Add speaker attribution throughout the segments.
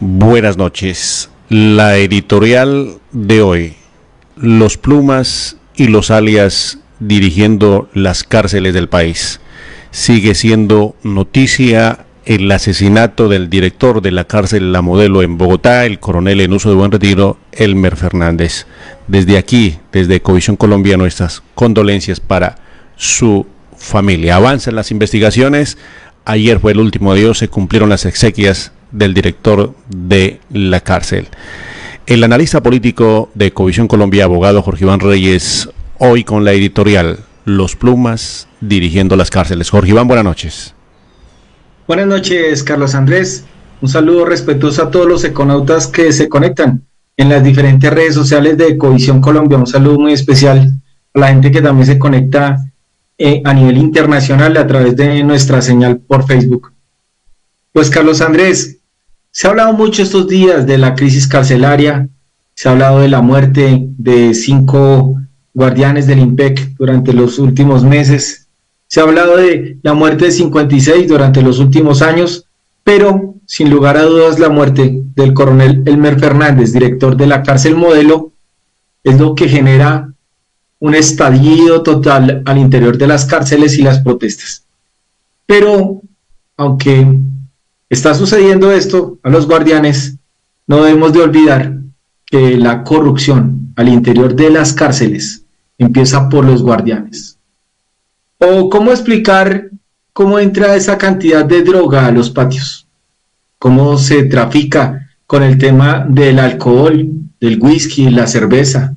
Speaker 1: Buenas noches. La editorial de hoy: los Plumas y los alias dirigiendo las cárceles del país. Sigue siendo noticia el asesinato del director de la cárcel La Modelo en Bogotá, el coronel en uso de buen retiro, Elmer Fernández. Desde aquí, desde Ecovisión Colombia, nuestras condolencias para su familia. Avanzan las investigaciones. Ayer fue el último adiós, se cumplieron las exequias del director de la cárcel. El analista político de Ecovisión Colombia, abogado Jorge Iván Reyes, hoy con la editorial Los Plumas dirigiendo las cárceles. Jorge Iván, buenas noches.
Speaker 2: Buenas noches, Carlos Andrés. Un saludo respetuoso a todos los econautas que se conectan en las diferentes redes sociales de Ecovisión Colombia. Un saludo muy especial a la gente que también se conecta a nivel internacional a través de nuestra señal por Facebook. Pues Carlos Andrés, se ha hablado mucho estos días de la crisis carcelaria, se ha hablado de la muerte de 5 guardianes del IMPEC durante los últimos meses, se ha hablado de la muerte de 56 durante los últimos años, pero sin lugar a dudas la muerte del coronel Elmer Fernández, director de la cárcel Modelo, es lo que genera un estallido total al interior de las cárceles y las protestas. Pero, aunque está sucediendo esto a los guardianes, no debemos de olvidar que la corrupción al interior de las cárceles empieza por los guardianes. ¿O cómo explicar cómo entra esa cantidad de droga a los patios? ¿Cómo se trafica con el tema del alcohol, del whisky, la cerveza?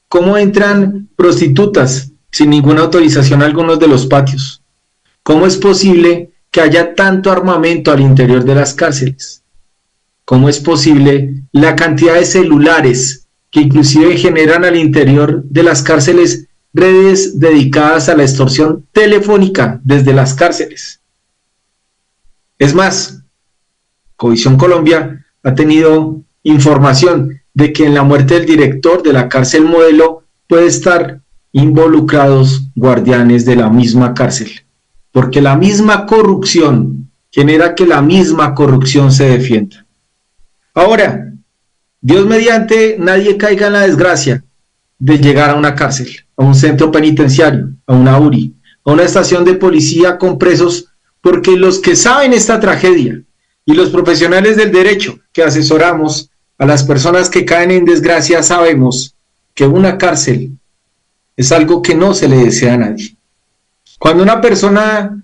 Speaker 2: ¿Cómo entran prostitutas sin ninguna autorización a algunos de los patios? ¿Cómo es posible que haya tanto armamento al interior de las cárceles? ¿Cómo es posible la cantidad de celulares que inclusive generan al interior de las cárceles redes dedicadas a la extorsión telefónica desde las cárceles? Es más, Ecovisión Colombia ha tenido información de que en la muerte del director de la cárcel Modelo puede estar involucrados guardianes de la misma cárcel, porque la misma corrupción genera que la misma corrupción se defienda. Ahora, Dios mediante, nadie caiga en la desgracia de llegar a una cárcel, a un centro penitenciario, a una URI, a una estación de policía con presos, porque los que saben esta tragedia y los profesionales del derecho que asesoramos a las personas que caen en desgracia sabemos que una cárcel es algo que no se le desea a nadie. Cuando una persona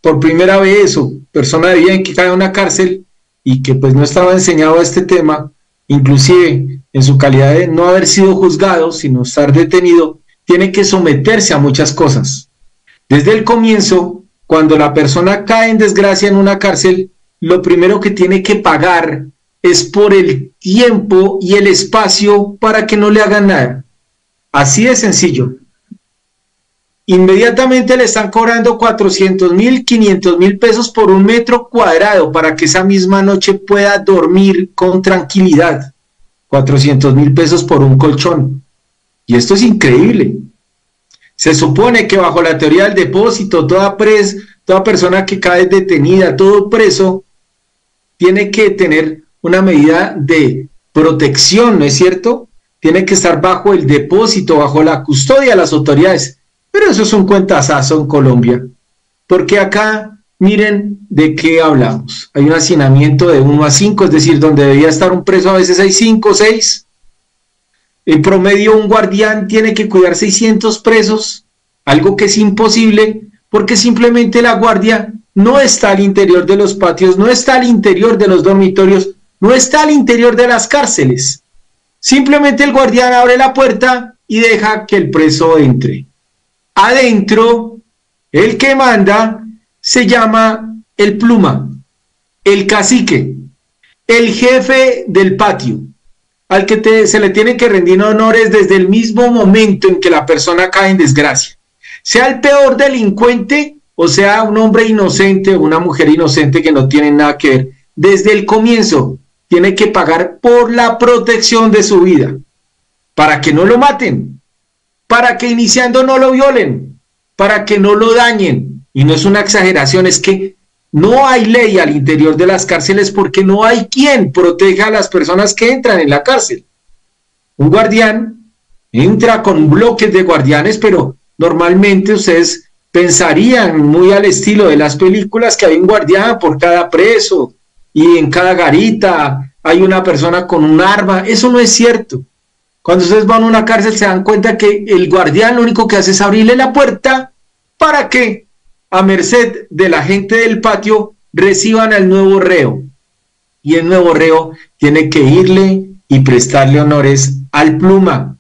Speaker 2: por primera vez o persona de bien que cae en una cárcel y que pues no estaba enseñado a este tema, inclusive en su calidad de no haber sido juzgado, sino estar detenido, tiene que someterse a muchas cosas. Desde el comienzo, cuando la persona cae en desgracia en una cárcel, lo primero que tiene que pagar es por el tiempo y el espacio para que no le hagan nada. Así de sencillo. Inmediatamente le están cobrando 400.000, 500.000 pesos por un metro cuadrado para que esa misma noche pueda dormir con tranquilidad. 400.000 pesos por un colchón. Y esto es increíble. Se supone que bajo la teoría del depósito, toda persona que cae detenida, todo preso, tiene que tener una medida de protección, ¿no es cierto? Tiene que estar bajo el depósito, bajo la custodia de las autoridades. Pero eso es un cuentazazo en Colombia, porque acá, miren de qué hablamos. Hay un hacinamiento de 1 a 5, es decir, donde debía estar un preso a veces hay 5 o 6. En promedio un guardián tiene que cuidar 600 presos, algo que es imposible, porque simplemente la guardia no está al interior de los patios, no está al interior de los dormitorios, no está al interior de las cárceles. Simplemente el guardián abre la puerta y deja que el preso entre. Adentro, el que manda se llama el pluma, el cacique, el jefe del patio, al que se le tiene que rendir honores desde el mismo momento en que la persona cae en desgracia. Sea el peor delincuente o sea un hombre inocente o una mujer inocente que no tienen nada que ver, desde el comienzo tiene que pagar por la protección de su vida, para que no lo maten, para que iniciando no lo violen, para que no lo dañen. Y no es una exageración, es que No hay ley al interior de las cárceles porque no hay quien proteja a las personas que entran en la cárcel. Un guardián entra con bloques de guardianes, pero normalmente ustedes pensarían muy al estilo de las películas que hay un guardián por cada preso y en cada garita hay una persona con un arma. Eso no es cierto. Cuando ustedes van a una cárcel se dan cuenta que el guardián lo único que hace es abrirle la puerta para que, a merced de la gente del patio, reciban al nuevo reo. Y el nuevo reo tiene que irle y prestarle honores al pluma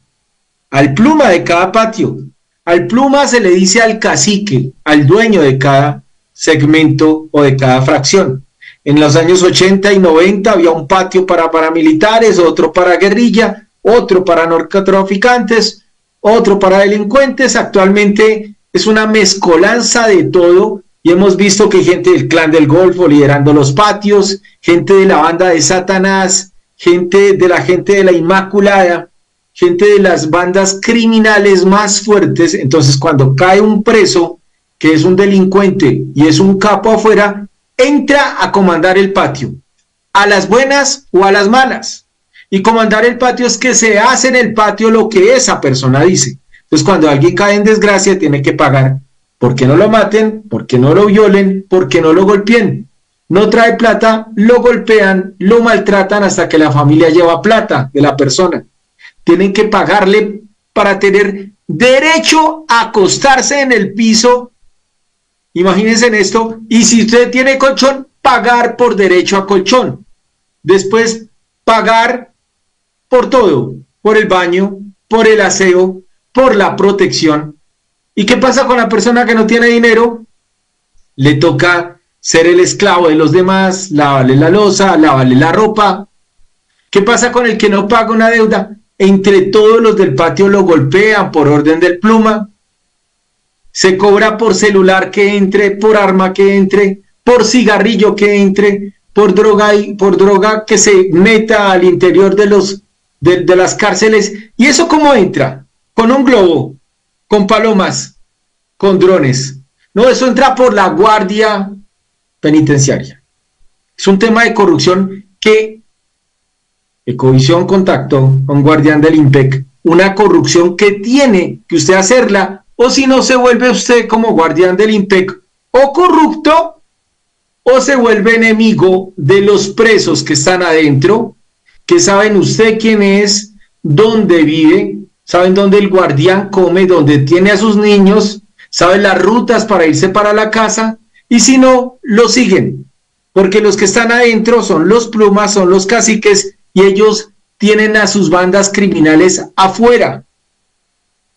Speaker 2: de cada patio. Al pluma se le dice al cacique, al dueño de cada segmento o de cada fracción. En los años 80 y 90 había un patio para paramilitares, otro para guerrilla, otro para narcotraficantes, otro para delincuentes. Actualmente es una mezcolanza de todo y hemos visto que gente del Clan del Golfo liderando los patios, gente de la banda de Satanás, gente de la Inmaculada, gente de las bandas criminales más fuertes. Entonces, cuando cae un preso que es un delincuente y es un capo afuera, entra a comandar el patio, a las buenas o a las malas. Y comandar el patio es que se hace en el patio lo que esa persona dice. Entonces, cuando alguien cae en desgracia, tiene que pagar porque no lo maten, porque no lo violen, porque no lo golpeen. No trae plata, lo golpean, lo maltratan hasta que la familia lleva plata de la persona. Tienen que pagarle para tener derecho a acostarse en el piso. Imagínense en esto. Y si usted tiene colchón, pagar por derecho a colchón. Después, pagar por todo, por el baño, por el aseo, por la protección. ¿Y qué pasa con la persona que no tiene dinero? Le toca ser el esclavo de los demás, lavarle la loza, lavarle la ropa. ¿Qué pasa con el que no paga una deuda? Entre todos los del patio lo golpean por orden del pluma. Se cobra por celular que entre, por arma que entre, por cigarrillo que entre, por droga que se meta al interior de las cárceles. ¿Y eso cómo entra? Con un globo, con palomas, con drones. No, eso entra por la guardia penitenciaria. Es un tema de corrupción que Ecovisión contactó a un guardián del IMPEC, una corrupción que tiene que usted hacerla, o si no se vuelve usted como guardián del IMPEC o corrupto, o se vuelve enemigo de los presos que están adentro, que saben usted quién es, dónde vive, saben dónde el guardián come, dónde tiene a sus niños, saben las rutas para irse para la casa, y si no, lo siguen, porque los que están adentro son los plumas, son los caciques, y ellos tienen a sus bandas criminales afuera.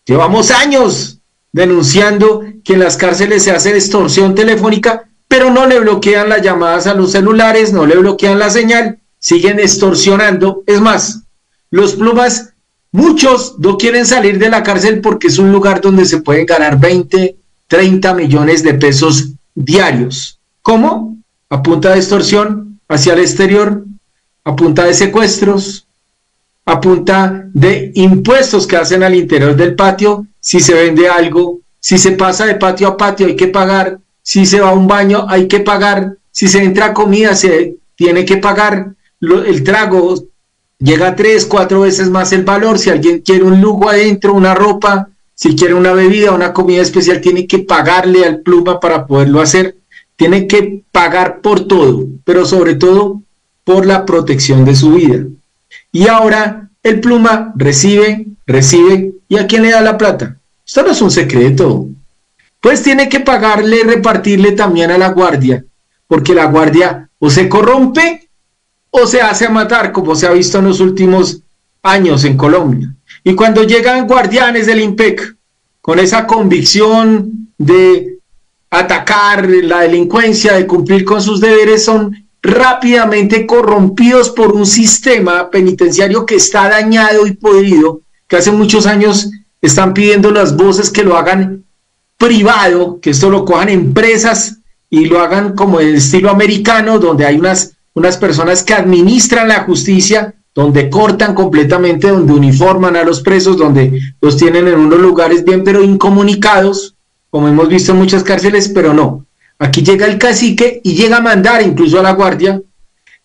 Speaker 2: Llevamos años denunciando que en las cárceles se hace extorsión telefónica, pero no le bloquean las llamadas a los celulares, no le bloquean la señal, siguen extorsionando. Es más, los plumas, muchos no quieren salir de la cárcel porque es un lugar donde se pueden ganar 20, 30 millones de pesos diarios. ¿Cómo? A punta de extorsión hacia el exterior, a punta de secuestros, a punta de impuestos que hacen al interior del patio. Si se vende algo, si se pasa de patio a patio hay que pagar, si se va a un baño hay que pagar, si se entra a comida se tiene que pagar, el trago llega 3, 4 veces más el valor. Si alguien quiere un lujo adentro, una ropa, si quiere una bebida, una comida especial, tiene que pagarle al pluma para poderlo hacer, tiene que pagar por todo, pero sobre todo por la protección de su vida. Y ahora el pluma recibe, ¿y a quién le da la plata? Esto no es un secreto. Pues tiene que pagarle, repartirle también a la guardia, porque la guardia o se corrompe o se hace a matar, como se ha visto en los últimos años en Colombia. Y cuando llegan guardianes del IMPEC con esa convicción de atacar la delincuencia, de cumplir con sus deberes, son rápidamente corrompidos por un sistema penitenciario que está dañado y podrido, que hace muchos años están pidiendo las voces que lo hagan privado, que esto lo cojan empresas y lo hagan como el estilo americano, donde hay unas personas que administran la justicia, donde cortan completamente, donde uniforman a los presos, donde los tienen en unos lugares bien pero incomunicados, como hemos visto en muchas cárceles, pero no. Aquí llega el cacique y llega a mandar incluso a la guardia,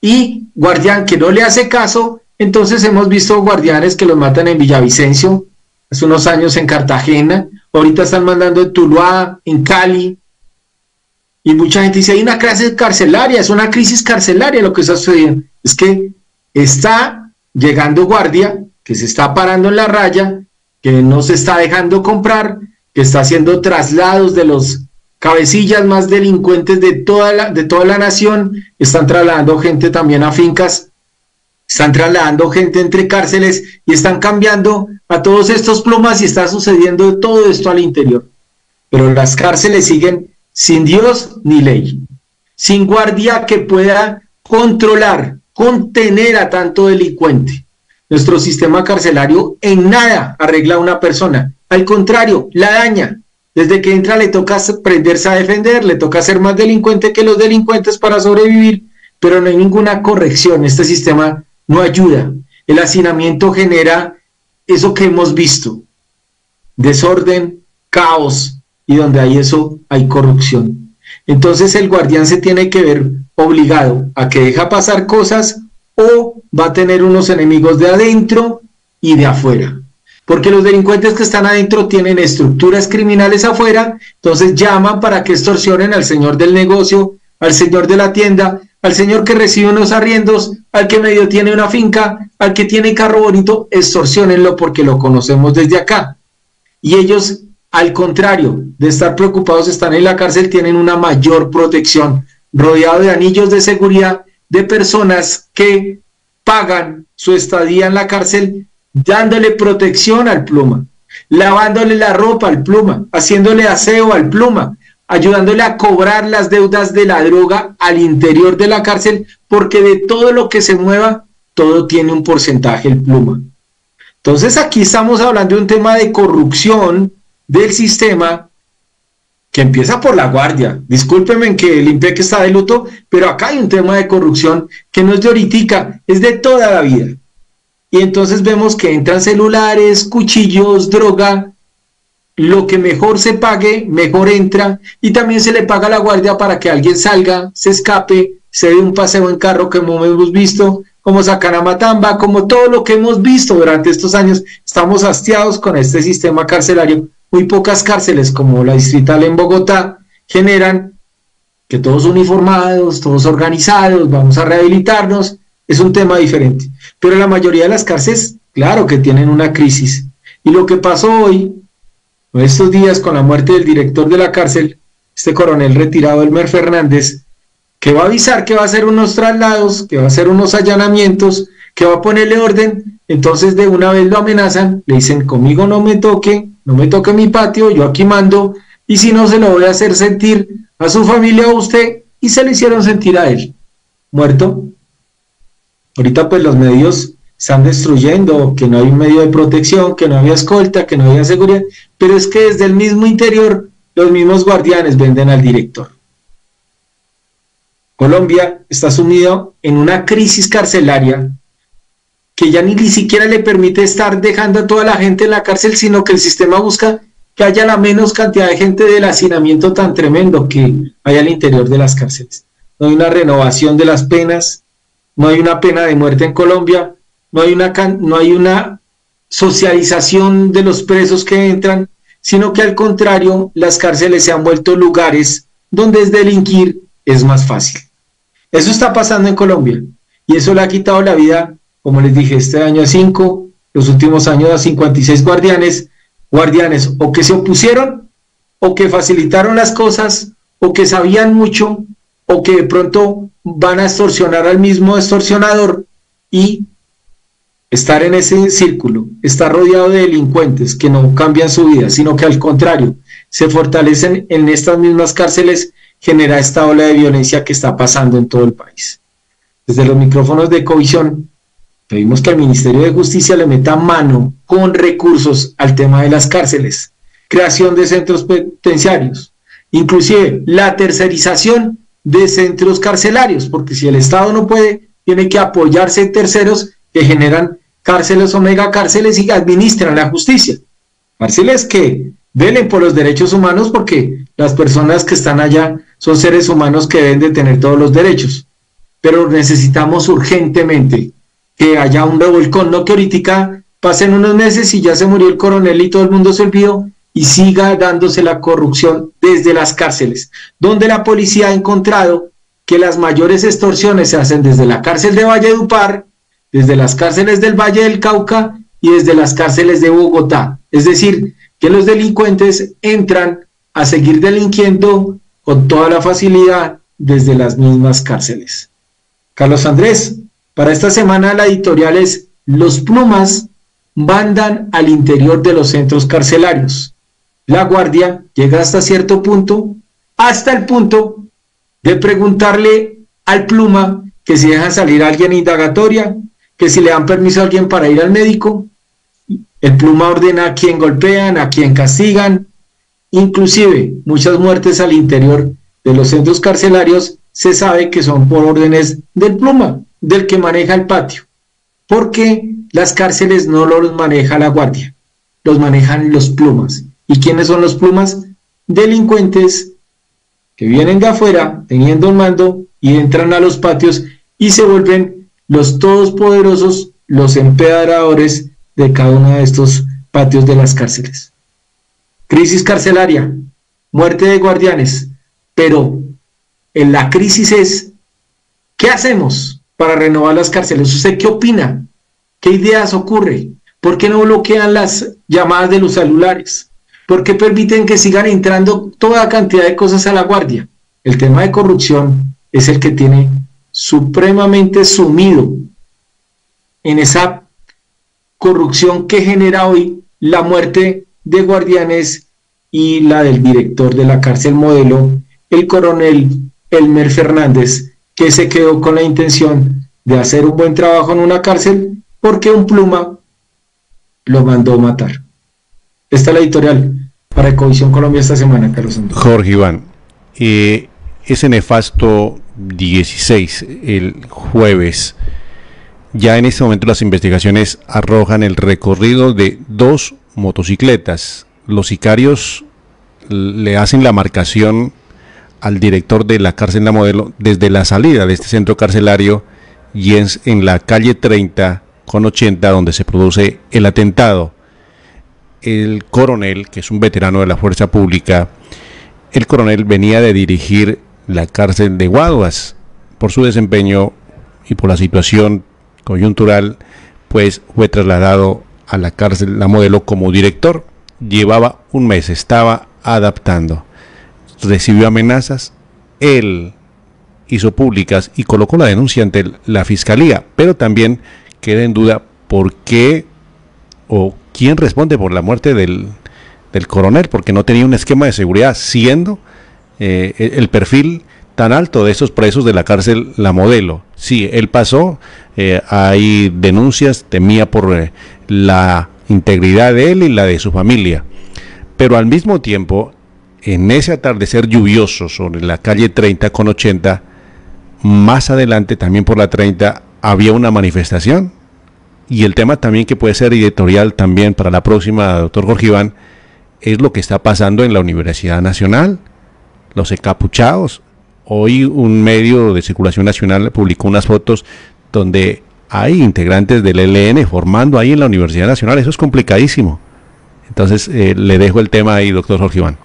Speaker 2: y guardián que no le hace caso. Entonces hemos visto guardianes que los matan en Villavicencio, hace unos años en Cartagena, ahorita están mandando en Tuluá, en Cali, y mucha gente dice, hay una crisis carcelaria, es una crisis carcelaria lo que está sucediendo. Es que está llegando guardia, que se está parando en la raya, que no se está dejando comprar, que está haciendo traslados de los cabecillas más delincuentes de toda la nación, están trasladando gente también a fincas, están trasladando gente entre cárceles y están cambiando a todos estos plumas, y está sucediendo todo esto al interior. Pero las cárceles siguen sin Dios ni ley, sin guardia que pueda controlar, contener a tanto delincuente. Nuestro sistema carcelario en nada arregla a una persona, al contrario, la daña. Desde que entra le toca aprenderse a defender, le toca ser más delincuente que los delincuentes para sobrevivir, pero no hay ninguna corrección. Este sistema no ayuda. El hacinamiento genera eso que hemos visto: desorden, caos, y donde hay eso hay corrupción. Entonces el guardián se tiene que ver obligado a que deja pasar cosas, o va a tener unos enemigos de adentro y de afuera. Porque los delincuentes que están adentro tienen estructuras criminales afuera, entonces llaman para que extorsionen al señor del negocio, al señor de la tienda, al señor que recibe unos arriendos, al que medio tiene una finca, al que tiene carro bonito, extorsionenlo porque lo conocemos desde acá. Y ellos, al contrario de estar preocupados, están en la cárcel, tienen una mayor protección, rodeado de anillos de seguridad, de personas que pagan su estadía en la cárcel, dándole protección al pluma, lavándole la ropa al pluma, haciéndole aseo al pluma, ayudándole a cobrar las deudas de la droga al interior de la cárcel, porque de todo lo que se mueva, todo tiene un porcentaje el pluma. Entonces aquí estamos hablando de un tema de corrupción del sistema que empieza por la guardia. Discúlpenme que el IMPEC está de luto, pero acá hay un tema de corrupción que no es de ahoritica, es de toda la vida. Y entonces vemos que entran celulares, cuchillos, droga, lo que mejor se pague, mejor entra, y también se le paga a la guardia para que alguien salga, se escape, se dé un paseo en carro, como hemos visto, como sacan a Matamba, como todo lo que hemos visto durante estos años. Estamos hastiados con este sistema carcelario. Muy pocas cárceles, como la distrital en Bogotá, generan que todos uniformados, todos organizados, vamos a rehabilitarnos. Es un tema diferente, pero la mayoría de las cárceles, claro que tienen una crisis, y lo que pasó hoy, estos días, con la muerte del director de la cárcel, este coronel retirado Elmer Fernández, que va a avisar que va a hacer unos traslados, que va a hacer unos allanamientos, que va a ponerle orden, entonces de una vez lo amenazan, le dicen, conmigo no me toque mi patio, yo aquí mando, y si no se lo voy a hacer sentir a su familia o a usted, y se le hicieron sentir a él, muerto. Ahorita pues los medios están destruyendo, que no hay un medio de protección, que no había escolta, que no había seguridad, pero es que desde el mismo interior los mismos guardianes venden al director. Colombia está sumido en una crisis carcelaria que ya ni siquiera le permite estar dejando a toda la gente en la cárcel, sino que el sistema busca que haya la menos cantidad de gente del hacinamiento tan tremendo que hay al interior de las cárceles. No hay una renovación de las penas, no hay una pena de muerte en Colombia, no hay una socialización de los presos que entran, sino que al contrario, las cárceles se han vuelto lugares donde delinquir es más fácil. Eso está pasando en Colombia, y eso le ha quitado la vida, como les dije, este año a 5, los últimos años a 56 guardianes o que se opusieron, o que facilitaron las cosas, o que sabían mucho, o que de pronto van a extorsionar al mismo extorsionador, y estar en ese círculo, estar rodeado de delincuentes que no cambian su vida, sino que al contrario, se fortalecen en estas mismas cárceles, genera esta ola de violencia que está pasando en todo el país. Desde los micrófonos de Ecovisión, pedimos que el Ministerio de Justicia le meta mano con recursos al tema de las cárceles, creación de centros penitenciarios, inclusive la tercerización de centros carcelarios, porque si el Estado no puede, tiene que apoyarse en terceros que generan cárceles o megacárceles y administran la justicia. Cárceles que velen por los derechos humanos, porque las personas que están allá son seres humanos que deben de tener todos los derechos. Pero necesitamos urgentemente que haya un revolcón, no que ahorita pasen unos meses y ya se murió el coronel y todo el mundo se olvidó, y siga dándose la corrupción desde las cárceles, donde la policía ha encontrado que las mayores extorsiones se hacen desde la cárcel de Valledupar, desde las cárceles del Valle del Cauca y desde las cárceles de Bogotá. Es decir, que los delincuentes entran a seguir delinquiendo con toda la facilidad desde las mismas cárceles. Carlos Andrés, para esta semana la editorial es: los plumas mandan al interior de los centros carcelarios. La guardia llega hasta cierto punto, hasta el punto de preguntarle al pluma que si dejan salir a alguien indagatoria, que si le dan permiso a alguien para ir al médico. El pluma ordena a quién golpean, a quién castigan. Inclusive muchas muertes al interior de los centros carcelarios se sabe que son por órdenes del pluma, del que maneja el patio, porque las cárceles no los maneja la guardia, los manejan los plumas. ¿Y quiénes son los plumas? Delincuentes que vienen de afuera teniendo un mando y entran a los patios y se vuelven los todopoderosos, los empedradores de cada uno de estos patios de las cárceles. Crisis carcelaria, muerte de guardianes, pero en la crisis es: ¿qué hacemos para renovar las cárceles? ¿Usted qué opina? ¿Qué ideas ocurre? ¿Por qué no bloquean las llamadas de los celulares? ¿Por qué permiten que sigan entrando toda cantidad de cosas a la guardia? El tema de corrupción es el que tiene supremamente sumido en esa corrupción que genera hoy la muerte de guardianes y la del director de la cárcel modelo, el coronel Elmer Fernández, que se quedó con la intención de hacer un buen trabajo en una cárcel porque un pluma lo mandó matar. Esta es la editorial para Ecovisión Colombia esta semana, Carlos Andrés.
Speaker 1: Jorge Iván, ese nefasto 16, el jueves, ya en este momento las investigaciones arrojan el recorrido de 2 motocicletas. Los sicarios le hacen la marcación al director de la cárcel La Modelo desde la salida de este centro carcelario, y es en la calle 30 con 80 donde se produce el atentado. El coronel, que es un veterano de la fuerza pública, el coronel venía de dirigir la cárcel de Guaduas. Por su desempeño y por la situación coyuntural, pues fue trasladado a la cárcel La Modelo como director. Llevaba un mes, estaba adaptando. Recibió amenazas, él hizo públicas y colocó la denuncia ante la fiscalía, pero también queda en duda por qué o quién responde por la muerte del coronel, porque no tenía un esquema de seguridad, siendo el perfil tan alto de esos presos de la cárcel La Modelo. Sí, él pasó, hay denuncias, temía por la integridad de él y la de su familia, pero al mismo tiempo, en ese atardecer lluvioso sobre la calle 30 con 80, más adelante también por la 30 había una manifestación. Y el tema también que puede ser editorial también para la próxima, doctor Jorge Iván, es lo que está pasando en la Universidad Nacional, los encapuchados. Hoy un medio de circulación nacional publicó unas fotos donde hay integrantes del ELN formando ahí en la Universidad Nacional. Eso es complicadísimo. Entonces le dejo el tema ahí, doctor Jorge Iván.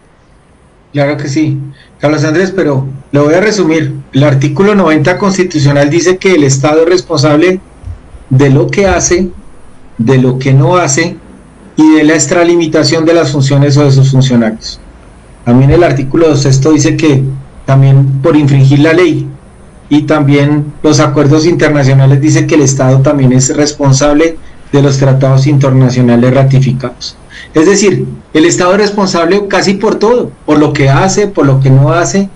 Speaker 2: Claro que sí, Carlos Andrés, pero lo voy a resumir. El artículo 90 constitucional dice que el Estado es responsable de lo que hace, de lo que no hace y de la extralimitación de las funciones o de sus funcionarios. También el artículo 6 dice que también por infringir la ley, y también los acuerdos internacionales dice que el Estado también es responsable de los tratados internacionales ratificados. Es decir, el Estado es responsable casi por todo, por lo que hace, por lo que no hace,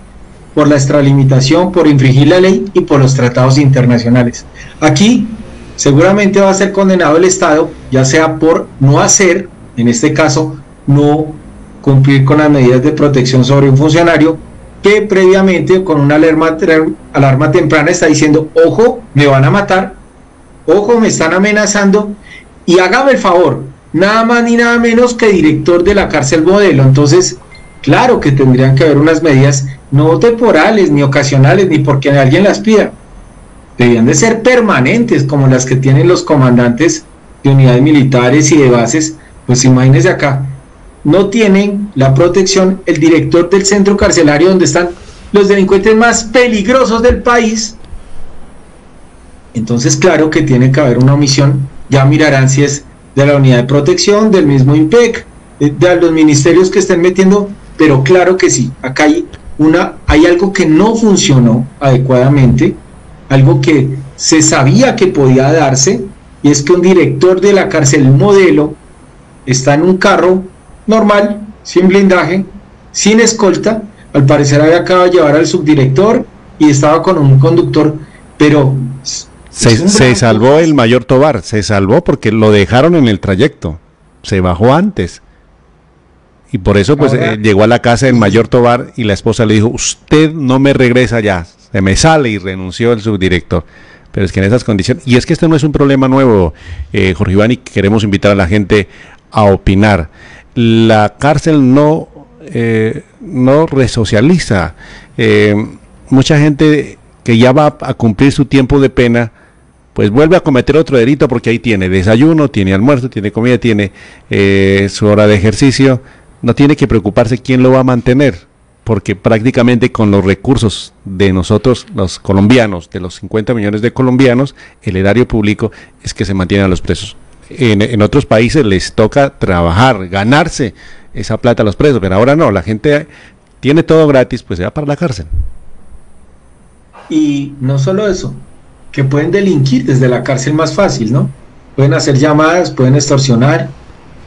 Speaker 2: por la extralimitación, por infringir la ley y por los tratados internacionales. Aquí seguramente va a ser condenado el Estado, ya sea por no hacer, en este caso, no cumplir con las medidas de protección sobre un funcionario que previamente con una alarma temprana está diciendo: ojo, me van a matar, ojo, me están amenazando, y hágame el favor, nada más ni nada menos que director de la cárcel Modelo. Entonces, claro que tendrían que haber unas medidas no temporales, ni ocasionales, ni porque alguien las pida. Debían de ser permanentes, como las que tienen los comandantes de unidades militares y de bases. Pues imagínense acá, no tienen la protección el director del centro carcelario donde están los delincuentes más peligrosos del país. Entonces, claro que tiene que haber una omisión. Ya mirarán si es de la unidad de protección, del mismo IMPEC, de los ministerios que estén metiendo, pero claro que sí, acá hay algo que no funcionó adecuadamente, algo que se sabía que podía darse, y es que un director de la cárcel Modelo está en un carro normal, sin blindaje, sin escolta. Al parecer había acabado de llevar al subdirector y estaba con un conductor, pero
Speaker 1: se salvó el mayor Tobar, se salvó porque lo dejaron en el trayecto, se bajó antes. Y por eso pues llegó a la casa del mayor Tobar y la esposa le dijo, usted no me regresa ya, se me sale, y renunció el subdirector. Pero es que en esas condiciones, y es que este no es un problema nuevo, Jorge Iván, y queremos invitar a la gente a opinar. La cárcel no resocializa. Mucha gente que ya va a cumplir su tiempo de pena, pues vuelve a cometer otro delito porque ahí tiene desayuno, tiene almuerzo, tiene comida, tiene su hora de ejercicio. No tiene que preocuparse quién lo va a mantener, porque prácticamente con los recursos de nosotros, los colombianos, de los 50 millones de colombianos, el erario público es que se mantienen a los presos. En otros países les toca trabajar, ganarse esa plata a los presos, pero ahora no, la gente tiene todo gratis, pues se va para la cárcel.
Speaker 2: Y no solo eso, que pueden delinquir desde la cárcel más fácil, ¿no? Pueden hacer llamadas, pueden extorsionar,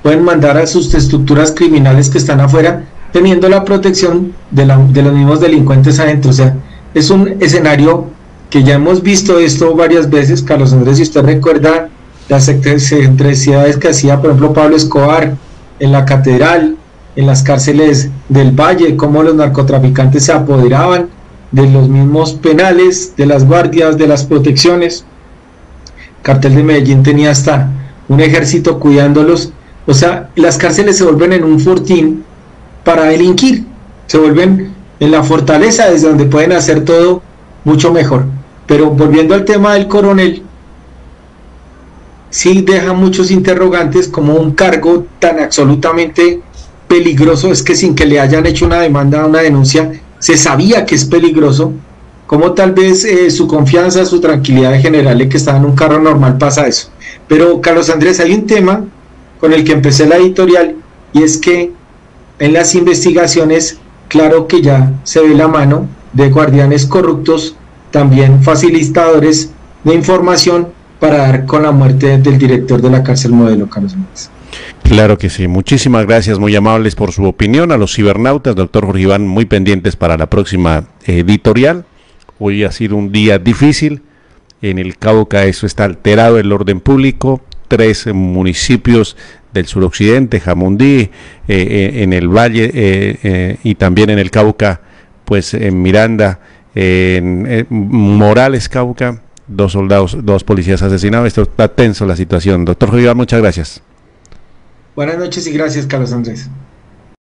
Speaker 2: pueden mandar a sus estructuras criminales que están afuera, teniendo la protección de los mismos delincuentes adentro. O sea, es un escenario que ya hemos visto esto varias veces. Carlos Andrés, si usted recuerda las excentricidades que hacía, por ejemplo, Pablo Escobar en la Catedral, en las cárceles del Valle, cómo los narcotraficantes se apoderaban de los mismos penales, de las guardias, de las protecciones. Cartel de Medellín tenía hasta un ejército cuidándolos. O sea, las cárceles se vuelven en un fortín para delinquir, se vuelven en la fortaleza desde donde pueden hacer todo mucho mejor. Pero volviendo al tema del coronel, sí deja muchos interrogantes, como un cargo tan absolutamente peligroso, es que sin que le hayan hecho una demanda, una denuncia, se sabía que es peligroso. Como tal vez su confianza, su tranquilidad de generarle que estaba en un carro normal pasa eso. Pero Carlos Andrés, hay un tema con el que empecé la editorial, y es que en las investigaciones, claro que ya se ve la mano de guardianes corruptos, también facilitadores de información para dar con la muerte del director de la cárcel Modelo, Carlos Andrés.
Speaker 1: Claro que sí, muchísimas gracias, muy amables por su opinión. A los cibernautas, doctor Jorge Iván, muy pendientes para la próxima editorial. Hoy ha sido un día difícil, en el Cauca eso está alterado el orden público, 3 municipios del suroccidente, Jamundí, en el Valle y también en el Cauca, pues en Miranda, en Morales, Cauca, 2 soldados, 2 policías asesinados. Esto está tenso la situación. Doctor Jorge Iván, muchas gracias.
Speaker 2: Buenas noches y gracias, Carlos Andrés.